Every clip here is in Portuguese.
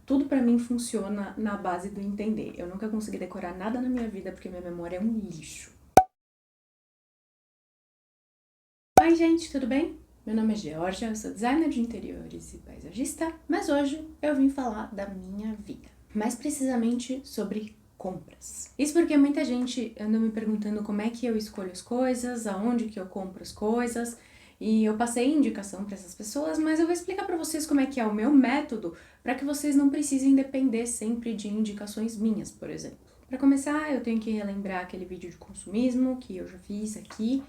Tudo pra mim funciona na base do entender. Eu nunca consegui decorar nada na minha vida porque minha memória é um lixo. Oi, gente, tudo bem? Meu nome é Georgia, eu sou designer de interiores e paisagista, mas hoje eu vim falar da minha vida. Mais precisamente sobre compras. Isso porque muita gente anda me perguntando como é que eu escolho as coisas, aonde que eu compro as coisas, e eu passei indicação para essas pessoas, mas eu vou explicar para vocês como é que é o meu método para que vocês não precisem depender sempre de indicações minhas, por exemplo. Para começar, eu tenho que relembrar aquele vídeo de consumismo que eu já fiz aqui.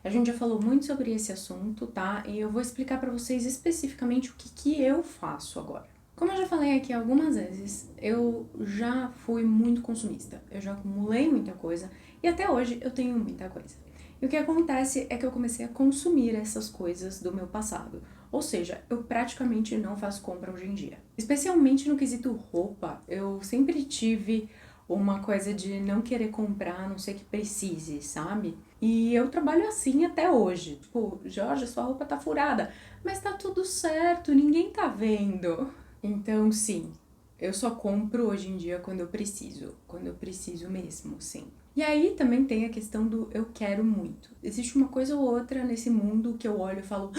A gente já falou muito sobre esse assunto, tá? E eu vou explicar para vocês especificamente o que eu faço agora. Como eu já falei aqui algumas vezes, eu já fui muito consumista. Eu já acumulei muita coisa e até hoje eu tenho muita coisa. E o que acontece é que eu comecei a consumir essas coisas do meu passado. Ou seja, eu praticamente não faço compra hoje em dia. Especialmente no quesito roupa, eu sempre tive uma coisa de não querer comprar, a não ser que precise, sabe? E eu trabalho assim até hoje. Tipo, Jorge, sua roupa tá furada, mas tá tudo certo, ninguém tá vendo. Então, sim, eu só compro hoje em dia quando eu preciso mesmo, sim. E aí também tem a questão do eu quero muito. Existe uma coisa ou outra nesse mundo que eu olho e falo,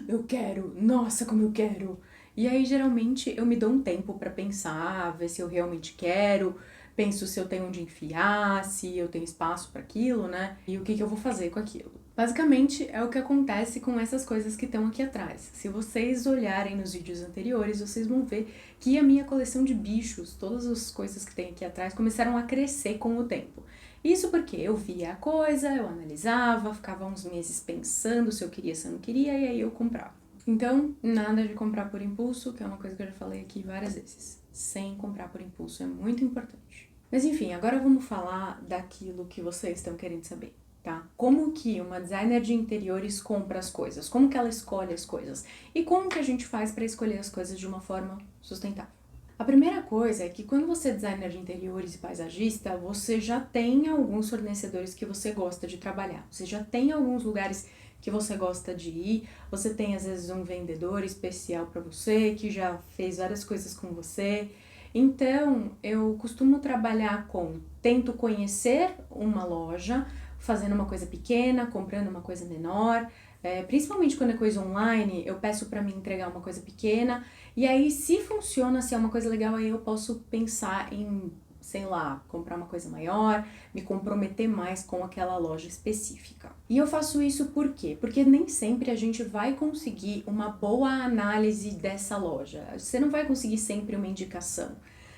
eu quero, nossa, como eu quero. E aí geralmente eu me dou um tempo pra pensar, ver se eu realmente quero, penso se eu tenho onde enfiar, se eu tenho espaço para aquilo, né? E o que eu vou fazer com aquilo. Basicamente é o que acontece com essas coisas que estão aqui atrás. Se vocês olharem nos vídeos anteriores, vocês vão ver que a minha coleção de bichos, todas as coisas que tem aqui atrás, começaram a crescer com o tempo. Isso porque eu via a coisa, eu analisava, ficava uns meses pensando se eu queria, se eu não queria, e aí eu comprava. Então, nada de comprar por impulso, que é uma coisa que eu já falei aqui várias vezes. Sem comprar por impulso é muito importante. Mas enfim, agora vamos falar daquilo que vocês estão querendo saber, tá? Como que uma designer de interiores compra as coisas? Como que ela escolhe as coisas? E como que a gente faz para escolher as coisas de uma forma sustentável? A primeira coisa é que quando você é designer de interiores e paisagista, você já tem alguns fornecedores que você gosta de trabalhar. Você já tem alguns lugares que você gosta de ir, você tem às vezes um vendedor especial para você que já fez várias coisas com você. Então, eu costumo trabalhar tento conhecer uma loja, fazendo uma coisa pequena, comprando uma coisa menor, principalmente quando é coisa online, eu peço para me entregar uma coisa pequena, e aí se funciona, se é uma coisa legal, aí eu posso pensar em, sei lá, comprar uma coisa maior, me comprometer mais com aquela loja específica. E eu faço isso por quê? Porque nem sempre a gente vai conseguir uma boa análise dessa loja. Você não vai conseguir sempre uma indicação.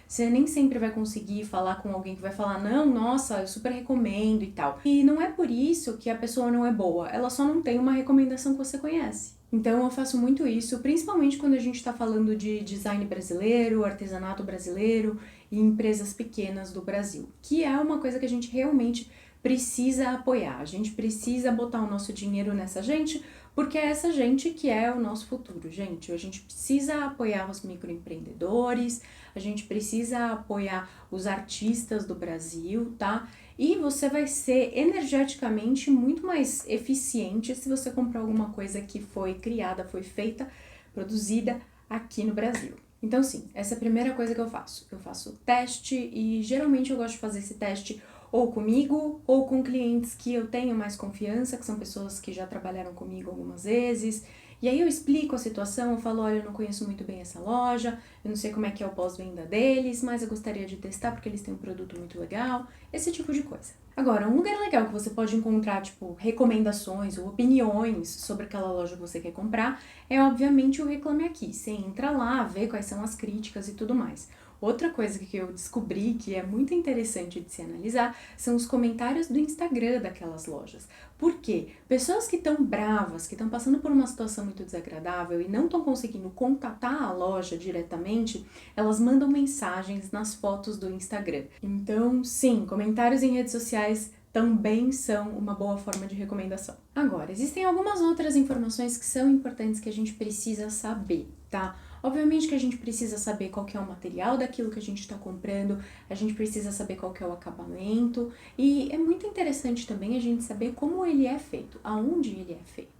Você nem sempre vai conseguir falar com alguém que vai falar, não, nossa, eu super recomendo e tal. E não é por isso que a pessoa não é boa, ela só não tem uma recomendação que você conhece. Então eu faço muito isso, principalmente quando a gente está falando de design brasileiro, artesanato brasileiro e empresas pequenas do Brasil, que é uma coisa que a gente realmente precisa apoiar. A gente precisa botar o nosso dinheiro nessa gente, porque é essa gente que é o nosso futuro, gente. A gente precisa apoiar os microempreendedores, a gente precisa apoiar os artistas do Brasil, tá? E você vai ser energeticamente muito mais eficiente se você comprar alguma coisa que foi criada, foi feita, produzida aqui no Brasil. Então, sim, essa é a primeira coisa que eu faço. Eu faço teste e geralmente eu gosto de fazer esse teste ou comigo ou com clientes que eu tenho mais confiança, que são pessoas que já trabalharam comigo algumas vezes. E aí eu explico a situação, eu falo, olha, eu não conheço muito bem essa loja, eu não sei como é que é o pós-venda deles, mas eu gostaria de testar porque eles têm um produto muito legal, esse tipo de coisa. Agora, um lugar legal que você pode encontrar, tipo, recomendações ou opiniões sobre aquela loja que você quer comprar é, obviamente, o Reclame Aqui. Você entra lá, vê quais são as críticas e tudo mais. Outra coisa que eu descobri que é muito interessante de se analisar são os comentários do Instagram daquelas lojas. Por quê? Pessoas que estão bravas, que estão passando por uma situação muito desagradável e não estão conseguindo contatar a loja diretamente, elas mandam mensagens nas fotos do Instagram. Então, sim, comentários em redes sociais também são uma boa forma de recomendação. Agora, existem algumas outras informações que são importantes que a gente precisa saber, tá? Obviamente que a gente precisa saber qual que é o material daquilo que a gente está comprando, a gente precisa saber qual que é o acabamento, e é muito interessante também a gente saber como ele é feito, aonde ele é feito.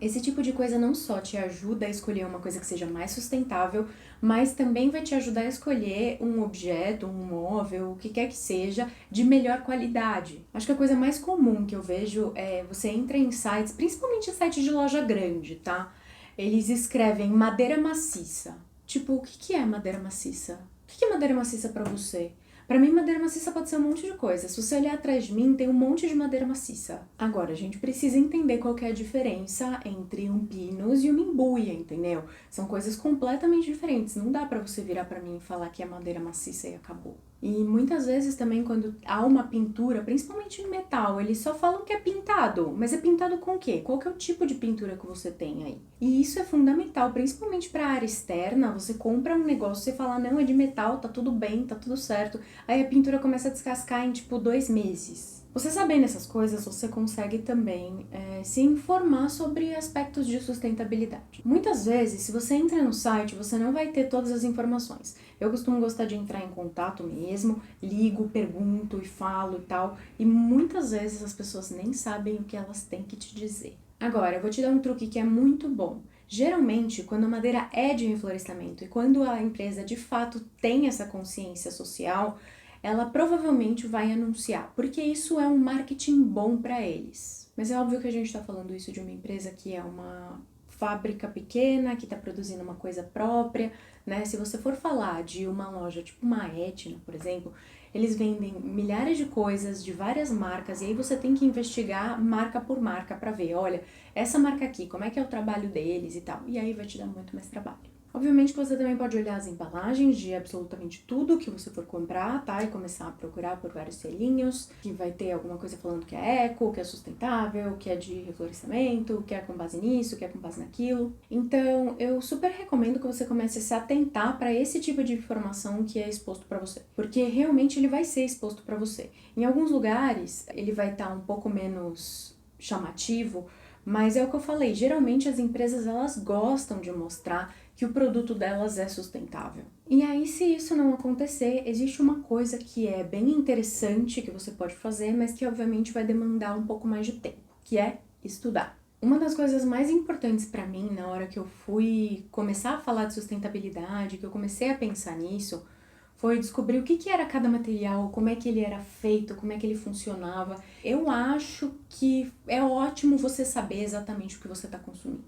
Esse tipo de coisa não só te ajuda a escolher uma coisa que seja mais sustentável, mas também vai te ajudar a escolher um objeto, um móvel, o que quer que seja, de melhor qualidade. Acho que a coisa mais comum que eu vejo é você entra em sites, principalmente sites de loja grande, tá? Eles escrevem madeira maciça. Tipo, o que é madeira maciça? O que é madeira maciça pra você? Pra mim, madeira maciça pode ser um monte de coisa. Se você olhar atrás de mim, tem um monte de madeira maciça. Agora, a gente precisa entender qual que é a diferença entre um pinus e uma embuia, entendeu? São coisas completamente diferentes. Não dá pra você virar pra mim e falar que é madeira maciça e acabou. E muitas vezes também quando há uma pintura, principalmente em metal, eles só falam que é pintado. Mas é pintado com o quê? Qual que é o tipo de pintura que você tem aí? E isso é fundamental, principalmente para a área externa. Você compra um negócio, você fala, não, é de metal, tá tudo bem, tá tudo certo. Aí a pintura começa a descascar em tipo 2 meses. Você sabendo essas coisas, você consegue também se informar sobre aspectos de sustentabilidade. Muitas vezes, se você entra no site, você não vai ter todas as informações. Eu costumo gostar de entrar em contato mesmo, ligo, pergunto e falo e tal, e muitas vezes as pessoas nem sabem o que elas têm que te dizer. Agora, eu vou te dar um truque que é muito bom. Geralmente, quando a madeira é de reflorestamento e quando a empresa de fato tem essa consciência social, ela provavelmente vai anunciar, porque isso é um marketing bom para eles. Mas é óbvio que a gente está falando isso de uma empresa que é uma fábrica pequena, que está produzindo uma coisa própria, né? Se você for falar de uma loja tipo uma Etna, por exemplo, eles vendem milhares de coisas de várias marcas e aí você tem que investigar marca por marca para ver, olha, essa marca aqui, como é que é o trabalho deles e tal. E aí vai te dar muito mais trabalho. Obviamente que você também pode olhar as embalagens de absolutamente tudo que você for comprar, tá? E começar a procurar por vários selinhos, que vai ter alguma coisa falando que é eco, que é sustentável, que é de reflorestamento, que é com base nisso, que é com base naquilo. Então, eu super recomendo que você comece a se atentar para esse tipo de informação que é exposto para você, porque realmente ele vai ser exposto para você. Em alguns lugares, ele vai estar um pouco menos chamativo, mas é o que eu falei, geralmente as empresas elas gostam de mostrar que o produto delas é sustentável. E aí, se isso não acontecer, existe uma coisa que é bem interessante que você pode fazer, mas que obviamente vai demandar um pouco mais de tempo, que é estudar. Uma das coisas mais importantes para mim na hora que eu fui começar a falar de sustentabilidade, que eu comecei a pensar nisso, foi descobrir o que era cada material, como é que ele era feito, como é que ele funcionava. Eu acho que é ótimo você saber exatamente o que você está consumindo.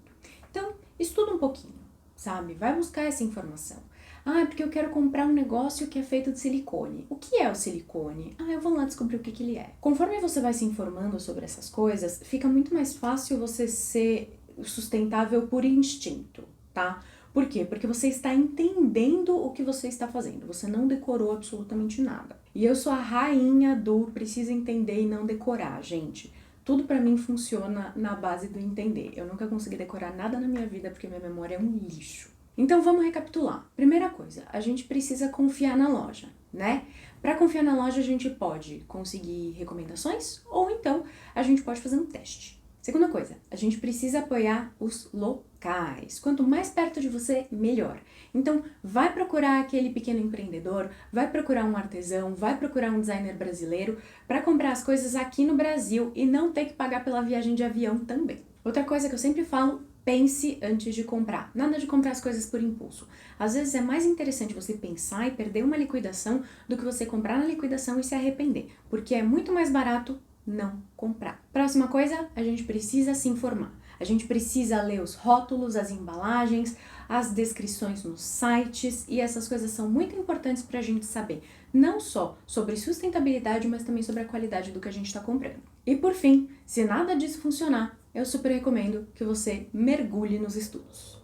Então, estuda um pouquinho, sabe? Vai buscar essa informação. Ah, é porque eu quero comprar um negócio que é feito de silicone. O que é o silicone? Ah, eu vou lá descobrir o que ele é. Conforme você vai se informando sobre essas coisas, fica muito mais fácil você ser sustentável por instinto, tá? Por quê? Porque você está entendendo o que você está fazendo. Você não decorou absolutamente nada. E eu sou a rainha do precisa entender e não decorar, gente. Tudo pra mim funciona na base do entender. Eu nunca consegui decorar nada na minha vida porque minha memória é um lixo. Então vamos recapitular. Primeira coisa, a gente precisa confiar na loja, né? Para confiar na loja a gente pode conseguir recomendações ou então a gente pode fazer um teste. Segunda coisa, a gente precisa apoiar os locais. Quanto mais perto de você, melhor. Então, vai procurar aquele pequeno empreendedor, vai procurar um artesão, vai procurar um designer brasileiro para comprar as coisas aqui no Brasil e não ter que pagar pela viagem de avião também. Outra coisa que eu sempre falo, pense antes de comprar. Nada de comprar as coisas por impulso. Às vezes é mais interessante você pensar e perder uma liquidação do que você comprar na liquidação e se arrepender, porque é muito mais barato não comprar. Próxima coisa, a gente precisa se informar. A gente precisa ler os rótulos, as embalagens, as descrições nos sites e essas coisas são muito importantes para a gente saber, não só sobre sustentabilidade, mas também sobre a qualidade do que a gente está comprando. E por fim, se nada disso funcionar, eu super recomendo que você mergulhe nos estudos.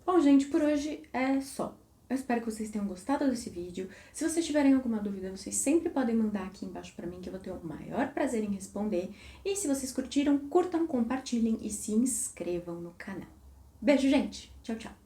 Bom, gente, por hoje é só. Eu espero que vocês tenham gostado desse vídeo. Se vocês tiverem alguma dúvida, vocês sempre podem mandar aqui embaixo pra mim, que eu vou ter o maior prazer em responder. E se vocês curtiram, curtam, compartilhem e se inscrevam no canal. Beijo, gente! Tchau, tchau!